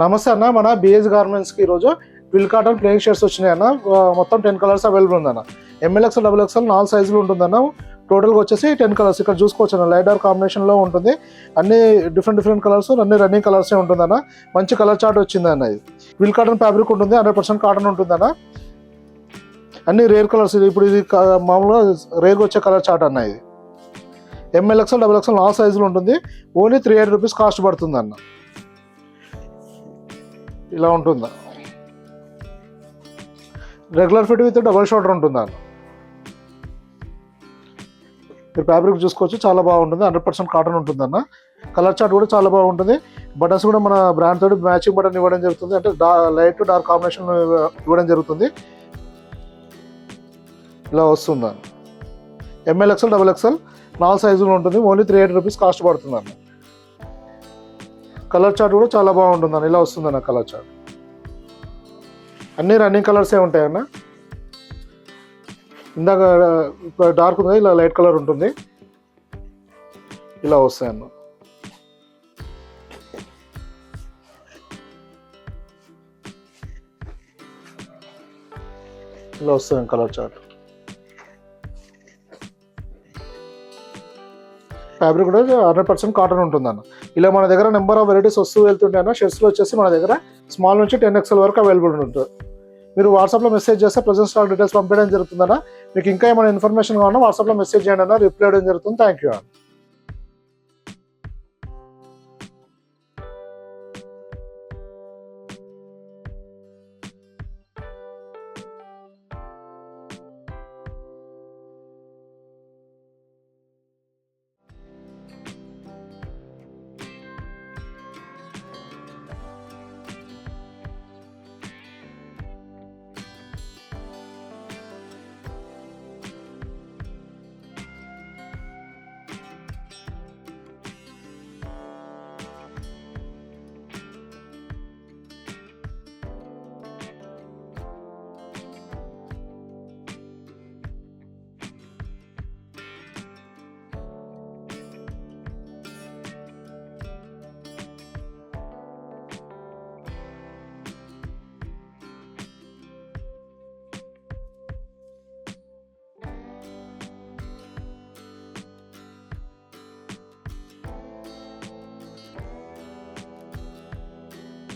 నమస్తే అన్న, మన బిఎస్ గార్మెంట్స్కి ఈరోజు ట్విల్ కాటన్ ప్లెయిన్ షర్ట్స్ వచ్చినాయి అన్న. మొత్తం 10 కలర్స్ అవైలబుల్ ఉందన్న. MLXL XXL 4 సైజులు ఉంటుందన్న. టోటల్గా వచ్చేసి 10 కలర్స్ ఇక్కడ చూసుకోవచ్చు అన్న. లైట్ డార్క్ కాంబినేషన్లో ఉంటుంది. అన్ని డిఫరెంట్ కలర్స్, అన్ని రన్నింగ్ కలర్సే ఉంటుందన్న. మంచి కలర్ చార్ట్ వచ్చిందన్న. ఇది ట్విల్ కాటన్ ఫ్యాబ్రిక్ ఉంటుంది, 100% కాటన్ ఉంటుందన్న. అన్ని రేర్ కలర్స్. ఇప్పుడు ఇది మామూలుగా రేర్గా వచ్చే కలర్ చార్ట్ అన్న. ఇది MLXL XXL 4 సైజులు ఉంటుంది. ఓన్లీ 380 రూపీస్ కాస్ట్ పడుతుంది అన్న. ఇలా ఉంటుందా, regular fit with double shoulder ఉంటుందా. మీరు ఫ్యాబ్రిక్ చూసుకోవచ్చు, చాలా బాగుంటుంది. 100% కాటన్ ఉంటుందన్న. కలర్ చార్ట్ కూడా చాలా బాగుంటుంది. బటన్స్ కూడా మన బ్రాండ్ తోటి మ్యాచింగ్ బటన్ ఇవ్వడం జరుగుతుంది. అంటే లైట్ డార్క్ కాంబినేషన్ ఇవ్వడం జరుగుతుంది. ఇలా వస్తుందా. MLXL XXL 4 సైజులు ఉంటుంది. ఓన్లీ 380 రూపీస్ కాస్ట్ పడుతుందన్న. కలర్ చార్ట్ కూడా చాలా బాగుంటుందన్న. ఇలా వస్తుందన్న కలర్ చార్ట్. అన్ని రన్నింగ్ కలర్సే ఉంటాయన్న. ఇందాక డార్క్ ఉంది, ఇలా లైట్ కలర్ ఉంటుంది. ఇలా వస్తాయన్న. ఇలా వస్తాయి కలర్ చార్ట్. ఫ్యాబ్రిక్ కూడా 100% కాటన్ ఉంటుందన్న. ఇలా మన దగ్గర నెంబర్ ఆఫ్ వెరైటీస్ వస్తూ వెళ్తుంటే అన్న. షర్ట్స్లో వచ్చేసి మన దగ్గర స్మాల్ నుంచి 10XL వరకు అవైలబుల్ ఉంటుంది. మీరు వాట్సాప్లో మెసేజ్ చేస్తే ప్రజెంట్ స్టాక్ డీటెయిల్స్ పంపించడం జరుగుతుందన్న. మీకు ఇంకా ఏమైనా ఇన్ఫర్మేషన్ కావాలన్నా వాట్సాప్లో మెసేజ్ చేయండి అన్న. రిప్లై చేయడం జరుగుతుంది. థ్యాంక్ యూ అన్న.